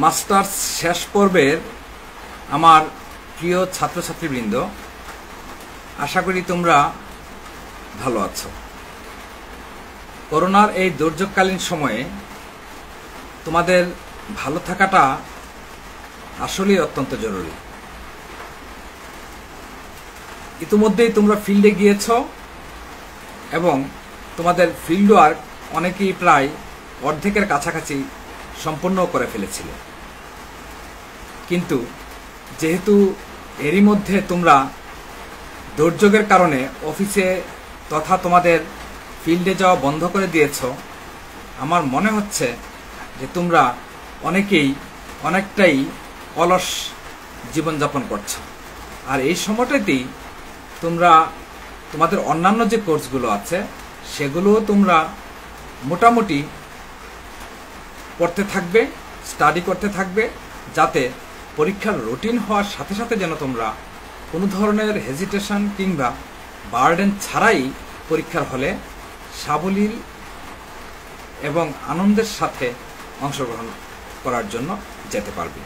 Masters শেষ পর্বের আমার প্রিয় ছাত্রছাত্রীবৃন্দ, আশা করি তোমরা ভালো আছো। করোনার এই দুর্যোগকালীন সময়ে তোমাদের ভালো থাকাটা আসলেই অত্যন্ত জরুরি। ইতিমধ্যেই তোমরা ফিল্ডে গিয়েছ এবং তোমাদের ফিল্ড ওয়ার্ক অনেকেই প্রায় অর্ধেকের কাছাকাছি সম্পন্ন করে ফেলেছিলে, কিন্তু যেহেতু এরই মধ্যে তোমরা দুর্যোগের কারণে অফিসে তথা তোমাদের ফিল্ডে যাওয়া বন্ধ করে দিয়েছ, আমার মনে হচ্ছে যে তোমরা অনেকেই অনেকটাই অলস জীবনযাপন করছো। আর এই সময়টাতেই তোমরা তোমাদের অন্যান্য যে কোর্সগুলো আছে সেগুলোও তোমরা মোটামুটি পড়তে থাকবে, স্টাডি করতে থাকবে, যাতে পরীক্ষার রুটিন হওয়ার সাথে সাথে যেন তোমরা কোনো ধরনের হেজিটেশন কিংবা বার্ডেন ছাড়াই পরীক্ষার হলে সাবলীল এবং আনন্দের সাথে অংশগ্রহণ করার জন্য যেতে পারবে।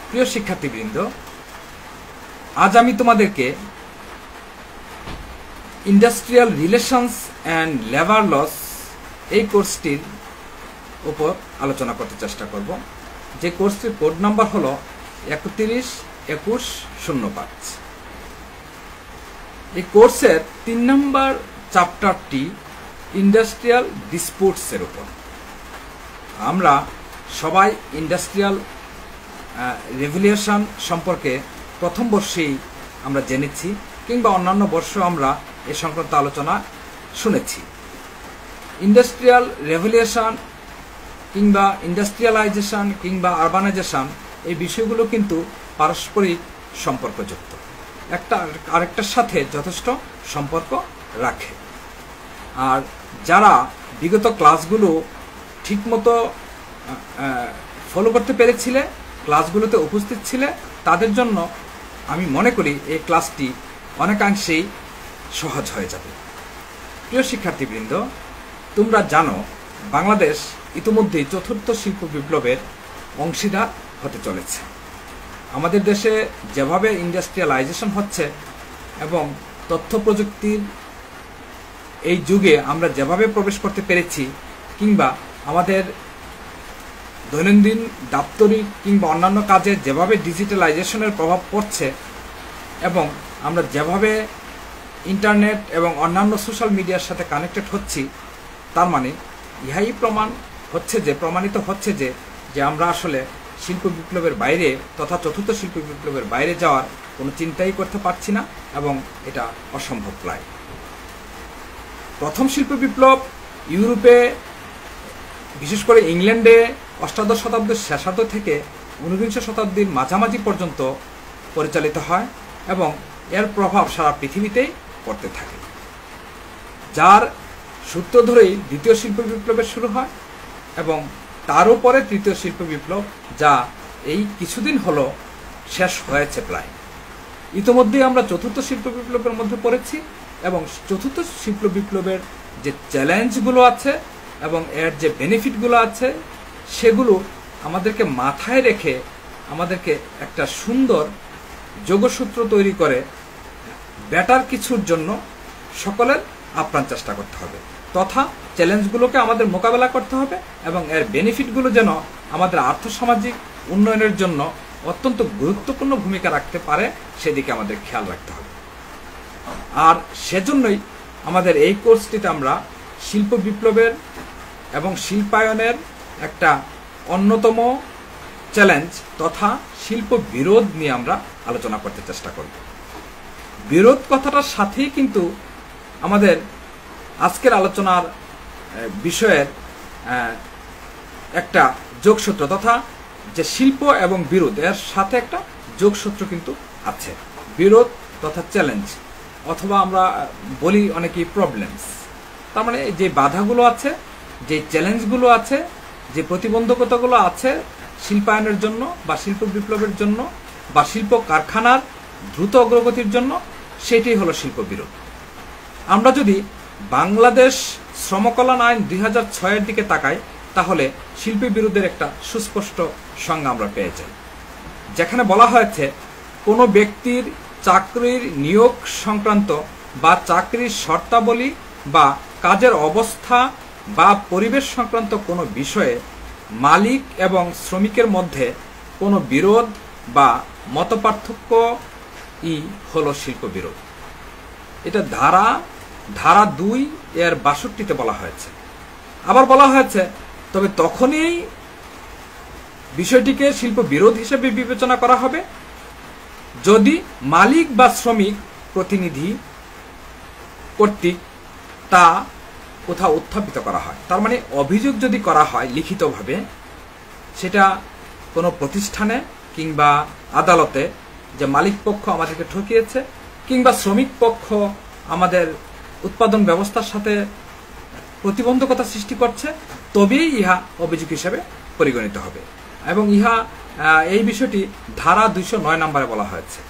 প্রিয় শিক্ষার্থীবৃন্দ, আজ আমি তোমাদেরকে industrial relations and labour laws এই কোর্সটির উপর আলোচনা করতে চেষ্টা করব, যে কোর্সটির কোড নাম্বার হলো 312105। এই কোর্সের 3 নম্বর চ্যাপ্টারটি ইন্ডাস্ট্রিয়াল ডিসপুটসের উপর। আমরা সবাই ইন্ডাস্ট্রিয়াল রেভলিউশন সম্পর্কে প্রথম বর্ষেই আমরা জেনেছি, কিংবা অন্যান্য বর্ষ আমরা এ সংক্রান্ত আলোচনা শুনেছি। ইন্ডাস্ট্রিয়াল রেভলিউশন কিংবা ইন্ডাস্ট্রিয়ালাইজেশন কিংবা আরবানাইজেশন এই বিষয়গুলো কিন্তু পারস্পরিক সম্পর্কযুক্ত, একটা আরেকটার সাথে যথেষ্ট সম্পর্ক রাখে। আর যারা বিগত ক্লাসগুলো ঠিকমতো ফলো করতে পেরেছিলে, ক্লাসগুলোতে উপস্থিত ছিলে, তাদের জন্য আমি মনে করি এই ক্লাসটি অনেকাংশেই সহজ হয়ে যাবে। প্রিয় শিক্ষার্থীবৃন্দ, তোমরা জানো বাংলাদেশ ইতিমধ্যেই চতুর্থ শিল্প বিপ্লবের অংশীদার হতে চলেছে। আমাদের দেশে যেভাবে ইন্ডাস্ট্রিয়ালাইজেশন হচ্ছে এবং তথ্য প্রযুক্তির এই যুগে আমরা যেভাবে প্রবেশ করতে পেরেছি, কিংবা আমাদের দৈনন্দিন দাপ্তরিক কিংবা অন্যান্য কাজে যেভাবে ডিজিটালাইজেশনের প্রভাব পড়ছে এবং আমরা যেভাবে ইন্টারনেট এবং অন্যান্য সোশ্যাল মিডিয়ার সাথে কানেক্টেড হচ্ছি, তার মানে ইহাই প্রমাণিত হচ্ছে যে আমরা আসলে শিল্প বিপ্লবের বাইরে তথা চতুর্থ শিল্প বিপ্লবের বাইরে যাওয়ার কোনো চিন্তাই করতে পারছি না, এবং এটা অসম্ভব প্রায়। প্রথম শিল্প বিপ্লব ইউরোপে, বিশেষ করে ইংল্যান্ডে অষ্টাদশ শতাব্দীর শেষার্ধ থেকে 19বিংশ শতাব্দীর মাঝামাঝি পর্যন্ত পরিচালিত হয় এবং এর প্রভাব সারা পৃথিবীতেই পড়তে থাকে, যার সূত্র ধরেই দ্বিতীয় শিল্প বিপ্লবের শুরু হয় এবং তার উপরে তৃতীয় শিল্প বিপ্লব, যা এই কিছুদিন হলো শেষ হয়েছে প্রায়। ইতিমধ্যেই আমরা চতুর্থ শিল্প বিপ্লবের মধ্যে পড়েছি এবং চতুর্থ শিল্প বিপ্লবের যে চ্যালেঞ্জগুলো আছে এবং এর যে বেনিফিটগুলো আছে সেগুলো আমাদেরকে মাথায় রেখে আমাদেরকে একটা সুন্দর যোগসূত্র তৈরি করে বেটার কিছুর জন্য সকলের আপ্রাণ চেষ্টা করতে হবে, তথা চ্যালেঞ্জগুলোকে আমাদের মোকাবেলা করতে হবে এবং এর বেনিফিটগুলো যেন আমাদের আর্থসামাজিক উন্নয়নের জন্য অত্যন্ত গুরুত্বপূর্ণ ভূমিকা রাখতে পারে সেদিকে আমাদের খেয়াল রাখতে হবে। আর সেজন্যই আমাদের এই কোর্সটিতে আমরা শিল্প বিপ্লবের এবং শিল্পায়নের একটা অন্যতম চ্যালেঞ্জ তথা শিল্প বিরোধ নিয়ে আমরা আলোচনা করতে চেষ্টা করব। বিরোধ কথাটার সাথেই কিন্তু আমাদের আজকের আলোচনার বিষয়ের একটা যোগসূত্র তথা যে শিল্প এবং বিরোধ, এর সাথে একটা যোগসূত্র কিন্তু আছে। বিরোধ তথা চ্যালেঞ্জ, অথবা আমরা বলি অনেকেই প্রবলেমস, তার মানে যে বাধাগুলো আছে, যে চ্যালেঞ্জগুলো আছে, যে প্রতিবন্ধকতাগুলো আছে শিল্পায়নের জন্য বা শিল্প বিপ্লবের জন্য বা শিল্প কারখানার দ্রুত অগ্রগতির জন্য, সেটাই হলো শিল্প বিরোধ। আমরা যদি বাংলাদেশ শ্রমকল্যাণ আইন 2006-এর দিকে তাকাই, তাহলে শিল্পী বিরোধের একটা সুস্পষ্ট সংজ্ঞা আমরা পেয়ে যাই, যেখানে বলা হয়েছে কোনো ব্যক্তির চাকরির নিয়োগ সংক্রান্ত বা চাকরির শর্তাবলী বা কাজের অবস্থা বা পরিবেশ সংক্রান্ত কোনো বিষয়ে মালিক এবং শ্রমিকের মধ্যে কোনো বিরোধ বা মতপার্থক্য হলো শিল্প বিরোধ। এটা ধারা 2 এর 62 বলা হয়েছে। আবার বলা হয়েছে তবে তখনই বিষয়টিকে শিল্প বিরোধ হিসেবে বিবেচনা করা হবে যদি মালিক বা শ্রমিক প্রতিনিধি কর্তৃক তা কোথাও উত্থাপিত করা হয়। তার মানে অভিযোগ যদি করা হয় লিখিতভাবে, সেটা কোনো প্রতিষ্ঠানে কিংবা আদালতে যে মালিক পক্ষ আমাদেরকে ঠকিয়েছে কিংবা শ্রমিক পক্ষ আমাদের উৎপাদন ব্যবস্থার সাথে প্রতিবন্ধকতা সৃষ্টি করছে, তবেই ইহা অভিযোগ হিসেবে পরিগণিত হবে। এবং ইহা এই বিষয়টি ধারা 209 নম্বরে বলা হয়েছে।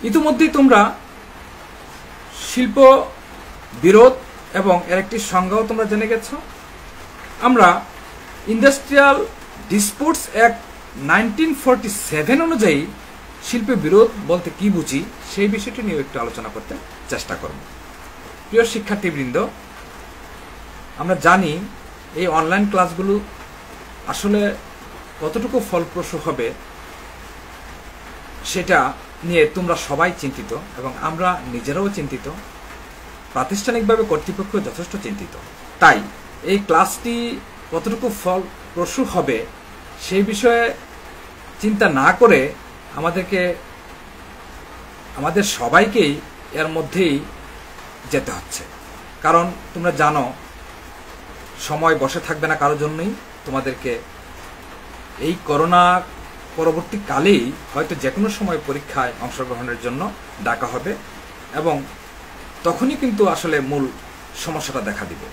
ইতিমধ্যেই তোমরা শিল্প বিরোধ এবং এর একটি সংজ্ঞাও তোমরা জেনে গেছো। আমরা ইন্ডাস্ট্রিয়াল ডিসপুটস অ্যাক্ট 1947 অনুযায়ী শিল্প বিরোধ বলতে কি বুঝি সেই বিষয়টি নিয়ে একটু আলোচনা করতে চেষ্টা করব। প্রিয় শিক্ষার্থীবৃন্দ, আমরা জানি এই অনলাইন ক্লাসগুলো আসলে কতটুকু ফলপ্রসূ হবে সেটা নিয়ে তোমরা সবাই চিন্তিত এবং আমরা নিজেরাও চিন্তিত, প্রাতিষ্ঠানিকভাবে কর্তৃপক্ষ যথেষ্ট চিন্তিত। তাই এই ক্লাসটি কতটুকু ফলপ্রসূ হবে সেই বিষয়ে চিন্তা না করে আমাদের সবাইকেই এর মধ্যেই যেতে হচ্ছে। কারণ তোমরা জানো সময় বসে থাকবে না কারোর জন্যই। তোমাদেরকে এই করোনা পরবর্তী কালেই হয়তো যে কোনো সময় পরীক্ষায় অংশগ্রহণের জন্য ডাকা হবে এবং তখনই কিন্তু আসলে মূল সমস্যাটা দেখা দিবে।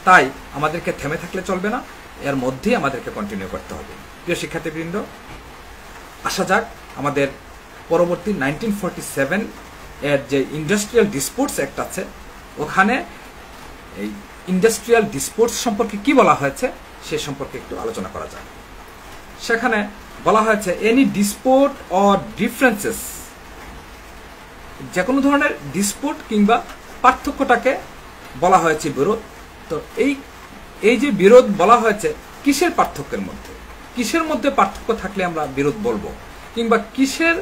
তাই আমাদেরকে থেমে থাকলে চলবে না, এর মধ্যেই আমাদেরকে কন্টিনিউ করতে হবে। প্রিয় শিক্ষার্থীবৃন্দ, আসা যাক আমাদের পরবর্তী 1947 এর যে ইন্ডাস্ট্রিয়াল ডিসপুটস অ্যাক্ট আছে, ওখানে এই ইন্ডাস্ট্রিয়াল ডিসপুটস সম্পর্কে কি বলা হয়েছে সে সম্পর্কে একটু আলোচনা করা যায়। সেখানে বলা হয়েছে এনি ডিসপুট অর ডিফারেন্সেস, যে কোনো ধরনের ডিসপুট কিংবা পার্থক্যটাকে বলা হয়েছে বিরোধ। তো এই যে বিরোধ বলা হয়েছে কিসের পার্থক্যের মধ্যে, কিসের মধ্যে পার্থক্য থাকলে আমরা বিরোধ বলবো, কিংবা কিসের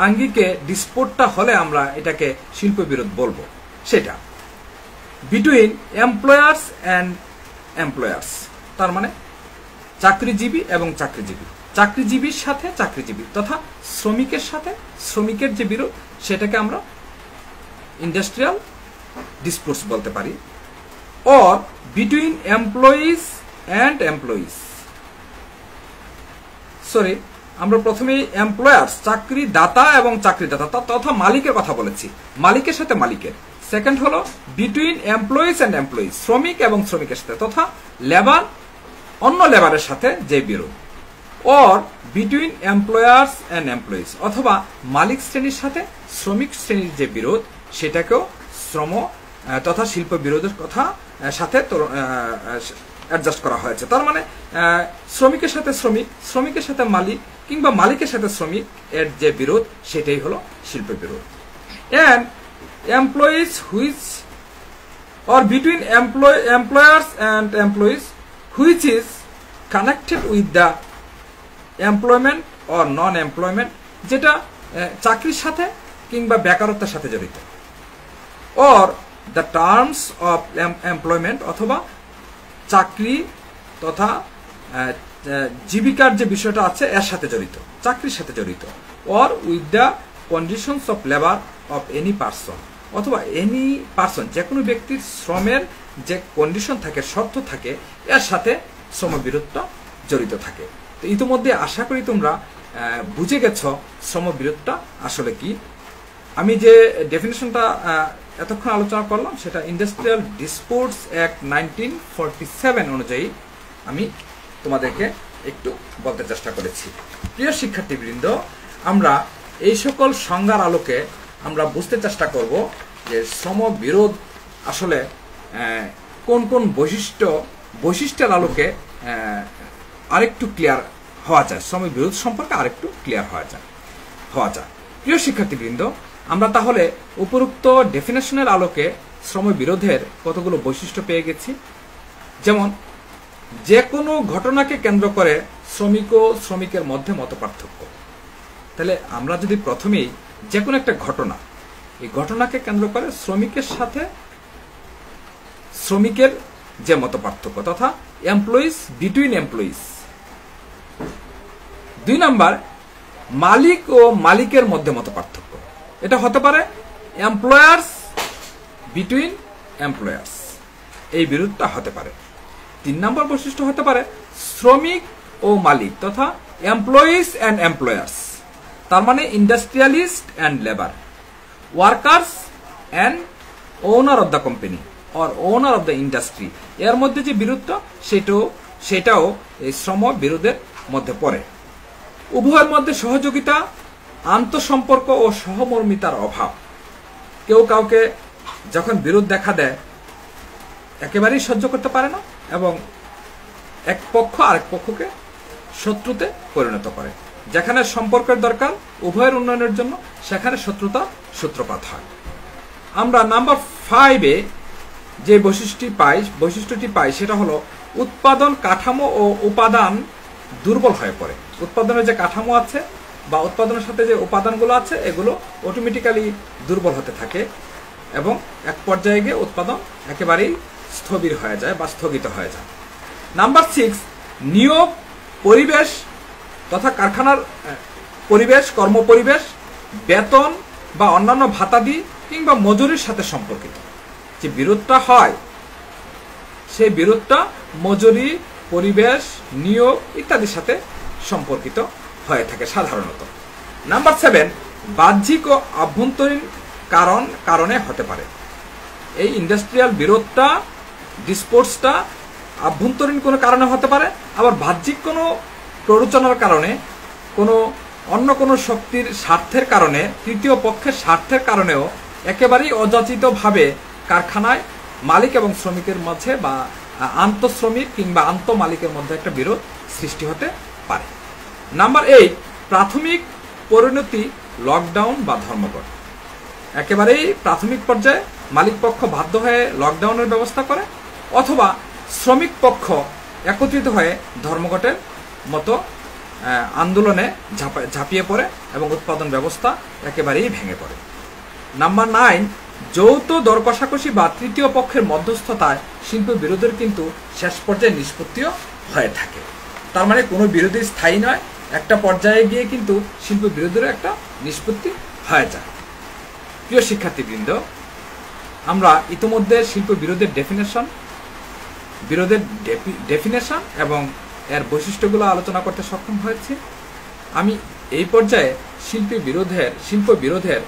আঙ্গিকে ডিসপুটটা হলে আমরা এটাকে শিল্প বিরোধ বলবো, সেটা বিটুইন এমপ্লয়ার্স অ্যান্ড এমপ্লয়ার্স, তার মানে চাকরিজীবী এবং চাকরিজীবী, চাকরিজীবীর সাথে চাকরিজীবী তথা শ্রমিকের সাথে শ্রমিকের যে বিরোধ সেটাকে আমরা ইন্ডাস্ট্রিয়াল ডিসপুটস বলতে পারি। Or between employees and employees, sorry আমরা প্রথমে এমপ্লয়ার্স চাকরিদাতা এবং চাকরিদাতা তথা মালিকের কথা বলেছি, মালিকের সাথে মালিকের। সেকেন্ড হলো বিটুইন এমপ্লয়িজ অ্যান্ড এমপ্লয়িজ, শ্রমিক এবং শ্রমিকের সাথে তথা লেবার অন্য লেবারের সাথে যে বিরোধ। Or between employers and employees, অথবা মালিক শ্রেণীর সাথে শ্রমিক শ্রেণীর যে বিরোধ সেটাকেও শ্রম তথা শিল্প বিরোধের কথা সাথে অ্যাডজাস্ট করা হয়েছে। তার মানে শ্রমিকের সাথে শ্রমিক, শ্রমিকের সাথে মালিক কিংবা মালিকের সাথে শ্রমিক এর যে বিরোধ সেটাই হলো শিল্প বিরোধ। And employees which or between employers and employees which is connected with the employment or non employment, যেটা চাকরির সাথে কিংবা বেকারত্বের সাথে জড়িত। Or the terms of employment, অথবা চাকরি তথা জীবিকার যে বিষয়টা আছে এর সাথে জড়িত, চাকরির সাথে জড়িত। Or with the conditions of labour of any person, অথবা এনি পার্সন, যে কোনো ব্যক্তির শ্রমের যে কন্ডিশন থাকে, শর্ত থাকে, এর সাথে শ্রমবিরোধটা জড়িত থাকে। তো ইতিমধ্যে আশা করি তোমরা বুঝে গেছ শ্রমবিরোধটা আসলে কি। আমি যে ডেফিনেশনটা এতক্ষণ আলোচনা করলাম সেটা ইন্ডাস্ট্রিয়াল ডিসপুটস অ্যাক্ট 1947 অনুযায়ী আমি তোমাদেরকে একটু বলতে চেষ্টা করেছি। প্রিয় শিক্ষার্থীবৃন্দ, আমরা এই সকল সংজ্ঞার আলোকে আমরা বুঝতে চেষ্টা করব যে শ্রমবিরোধ আসলে কোন কোন বৈশিষ্ট্যের আলোকে আরেকটু ক্লিয়ার হওয়া যায়, শ্রমিক বিরোধ সম্পর্কে আরেকটু ক্লিয়ার হওয়া যায়। প্রিয় শিক্ষার্থীবৃন্দ, আমরা তাহলে উপরোক্ত ডেফিনেশনের আলোকে শ্রম বিরোধের কতগুলো বৈশিষ্ট্য পেয়ে গেছি। যেমন, যে কোনো ঘটনাকে কেন্দ্র করে শ্রমিক ও শ্রমিকের মধ্যে মতপার্থক্য। তাহলে আমরা যদি প্রথমেই যে কোনো একটা ঘটনা, এই ঘটনাকে কেন্দ্র করে শ্রমিকের সাথে শ্রমিকের যে মতপার্থক্য তথা এমপ্লয়িজ বিটুইন এমপ্লয়িজ। 2 নাম্বার, মালিক ও মালিকের মধ্যে মতপার্থক্য। এটা হতে পারে এমপ্লয়ার্স বিটুইন এমপ্লয়ার্স, এই বিরোধটা হতে পারে। 3 নম্বর বৈশিষ্ট্য হতে পারে শ্রমিক ও মালিক তথা এমপ্লয়িজ অ্যান্ড এমপ্লয়ার্স, তার মানে industrialist and labour, workers and owner of the company or owner of the industry. এর মধ্যে যে বিরোধটা সেটাও এই শ্রম বিরোধের মধ্যে পড়ে। উভয়ের মধ্যে সহযোগিতা, আন্তঃসম্পর্ক ও সহমর্মিতার অভাব। কেউ কাউকে যখন বিরোধ দেখা দেয় একেবারেই সহ্য করতে পারে না এবং এক পক্ষ আরেক পক্ষকে শত্রুতে পরিণত করে। যেখানে সম্পর্কের দরকার উভয়ের উন্নয়নের জন্য, সেখানে শত্রুতা সূত্রপাত হয়। আমরা নাম্বার 5-এ যে বৈশিষ্ট্যটি পাই সেটা হলো উৎপাদন কাঠামো ও উপাদান দুর্বল হয়ে পড়ে। উৎপাদনের যে কাঠামো আছে বা উৎপাদনের সাথে যে উপাদানগুলো আছে এগুলো অটোমেটিক্যালি দুর্বল হতে থাকে এবং এক পর্যায়ে গিয়ে উৎপাদন একেবারেই স্থবির হয়ে যায় বা স্থগিত হয়ে যায়। নাম্বার 6, নিয়োগ, পরিবেশ তথা কারখানার পরিবেশ, কর্মপরিবেশ, বেতন বা অন্যান্য ভাতাদি কিংবা মজুরির সাথে সম্পর্কিত। যে বিরোধটা হয় সেই বিরোধটা মজুরি, পরিবেশ, নিয়োগ ইত্যাদির সাথে সম্পর্কিত হয়ে থাকে সাধারণত। নাম্বার 7, বাহ্যিক ও আভ্যন্তরীণ কারণে হতে পারে। এই ইন্ডাস্ট্রিয়াল বিরোধটা, ডিসপোর্টসটা আভ্যন্তরীণ কোনো কারণে হতে পারে, আবার বাহ্যিক কোনো প্ররোচনার কারণে, অন্য কোনো শক্তির স্বার্থের কারণে, তৃতীয় পক্ষের স্বার্থের কারণেও একেবারেই অযাচিতভাবে কারখানায় মালিক এবং শ্রমিকের মাঝে বা আন্তঃশ্রমিক কিংবা আন্তঃমালিকের মধ্যে একটা বিরোধ সৃষ্টি হতে পারে। নাম্বার 8, প্রাথমিক পরিণতি, লকডাউন বা ধর্মঘট। একেবারেই প্রাথমিক পর্যায়ে মালিক পক্ষ বাধ্য হয়ে লকডাউনের ব্যবস্থা করে অথবা শ্রমিক পক্ষ একত্রিত হয়ে ধর্মঘটের মতো আন্দোলনে ঝাঁপিয়ে পড়ে এবং উৎপাদন ব্যবস্থা একেবারেই ভেঙে পড়ে। নাম্বার 9, যৌথ দর কষাকষি বা তৃতীয় পক্ষের মধ্যস্থতায় শিল্প বিরোধের কিন্তু শেষ পর্যায়ে নিষ্পত্তিও হয়ে থাকে। তার মানে কোনো বিরোধী স্থায়ী নয়, একটা পর্যায়ে গিয়ে কিন্তু শিল্প বিরোধেরও একটা নিষ্পত্তি হয়ে যায়। প্রিয় শিক্ষার্থীবৃন্দ, আমরা ইতিমধ্যে শিল্প বিরোধের ডেফিনেশন এবং এর বৈশিষ্ট্যগুলো আলোচনা করতে সক্ষম হয়েছি। আমি এই পর্যায়ে শিল্প বিরোধের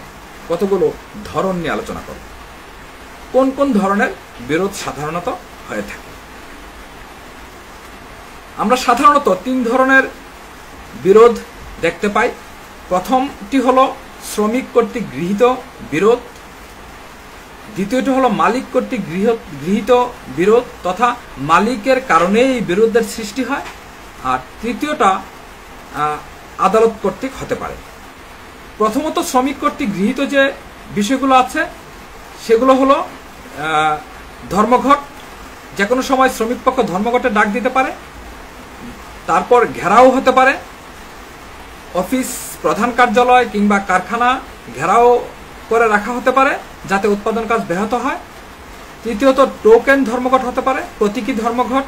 কতগুলো ধরন নিয়ে আলোচনা করব। কোন কোন ধরনের বিরোধ সাধারণত হয়ে থাকে? আমরা সাধারণত 3 ধরনের বিরোধ দেখতে পাই। প্রথমটি হলো শ্রমিক কর্তৃক গৃহীত বিরোধ, দ্বিতীয়টি হলো মালিক কর্তৃক গৃহীত বিরোধ তথা মালিকের কারণেই বিরোধের সৃষ্টি হয়, আর তৃতীয়টা আদালত কর্তৃক হতে পারে। প্রথমত শ্রমিক কর্তৃক গৃহীত যে বিষয়গুলো আছে সেগুলো হলো ধর্মঘট। যে কোনো সময় শ্রমিক পক্ষ ধর্মঘটে ডাক দিতে পারে, তারপর ঘেরাও হতে পারে, অফিস, প্রধান কার্যালয় কিংবা কারখানা ঘেরাও করে রাখা হতে পারে যাতে উৎপাদন কাজ ব্যাহত হয়। তৃতীয়ত টোকেন ধর্মঘট হতে পারে, প্রতীকী ধর্মঘট,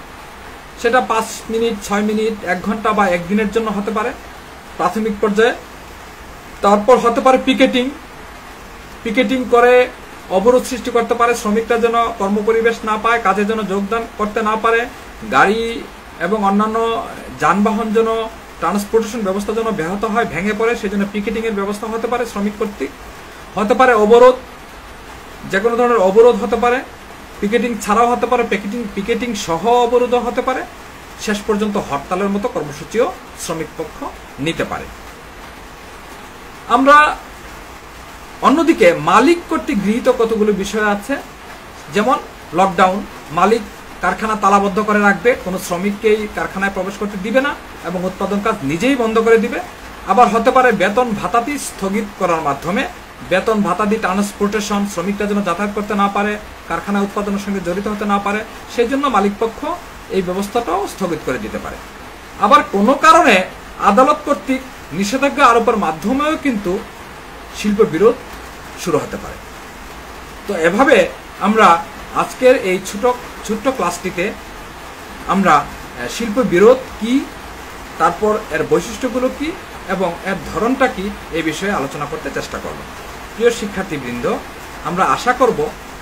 সেটা 5 মিনিট, 6 মিনিট, 1 ঘন্টা বা 1 দিনের জন্য হতে পারে প্রাথমিক পর্যায়ে। তারপর হতে পারে পিকেটিং করে অবরোধ সৃষ্টি করতে পারে, শ্রমিকরা যেন কর্মপরিবেশ না পায়, কাজে যেন যোগদান করতে না পারে, গাড়ি এবং অন্যান্য যানবাহন যেন ট্রান্সপোর্টেশন ব্যবস্থা যেন ব্যাহত হয়, ভেঙে পড়ে, সেজন্য পিকেটিং এর ব্যবস্থা হতে পারে শ্রমিক কর্তৃক। হতে পারে অবরোধ, যে কোনো ধরনের অবরোধ হতে পারে, পিকেটিং ছাড়াও হতে পারে, পিকেটিং সহ অবরোধও হতে পারে, শেষ পর্যন্ত হরতালের মতো কর্মসূচিও শ্রমিক পক্ষ নিতে পারে। আমরা অন্যদিকে মালিক কর্তৃক গৃহীত কতগুলো বিষয় আছে, যেমন লকডাউন, মালিক কারখানা তালাবদ্ধ করে রাখবে, কোনো শ্রমিককেই কারখানায় প্রবেশ করতে দিবে না এবং উৎপাদন কাজ নিজেই বন্ধ করে দিবে। আবার হতে পারে বেতন ভাতাতি স্থগিত করার মাধ্যমে বেতন ভাতাদি ট্রান্সপোর্টেশন, শ্রমিকরা যেন যাতায়াত করতে না পারে, কারখানা উৎপাদনের সঙ্গে জড়িত হতে না পারে, সেই জন্য মালিকপক্ষ এই ব্যবস্থাটাও স্থগিত করে দিতে পারে। আবার কোনো কারণে আদালত কর্তৃক নিষেধাজ্ঞা আরোপের মাধ্যমেও কিন্তু শিল্প বিরোধ শুরু হতে পারে। তো এভাবে আমরা আজকের এই ছোট্ট ক্লাসটিতে আমরা শিল্প বিরোধ কি, তারপর এর বৈশিষ্ট্যগুলো কি এবং এর ধরনটা কি, এই বিষয়ে আলোচনা করতে চেষ্টা করব। প্রিয় শিক্ষার্থীবৃন্দ, আমরা আশা করব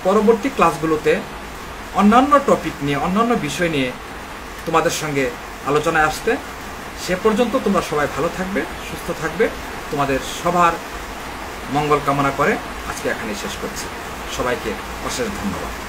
পরবর্তী ক্লাসগুলোতে অন্যান্য টপিক নিয়ে, অন্যান্য বিষয় নিয়ে তোমাদের সঙ্গে আলোচনায় আসতে। সে পর্যন্ত তোমরা সবাই ভালো থাকবে, সুস্থ থাকবে। তোমাদের সবার মঙ্গল কামনা করে আজকে এখানেই শেষ করছি। সবাইকে অশেষ ধন্যবাদ।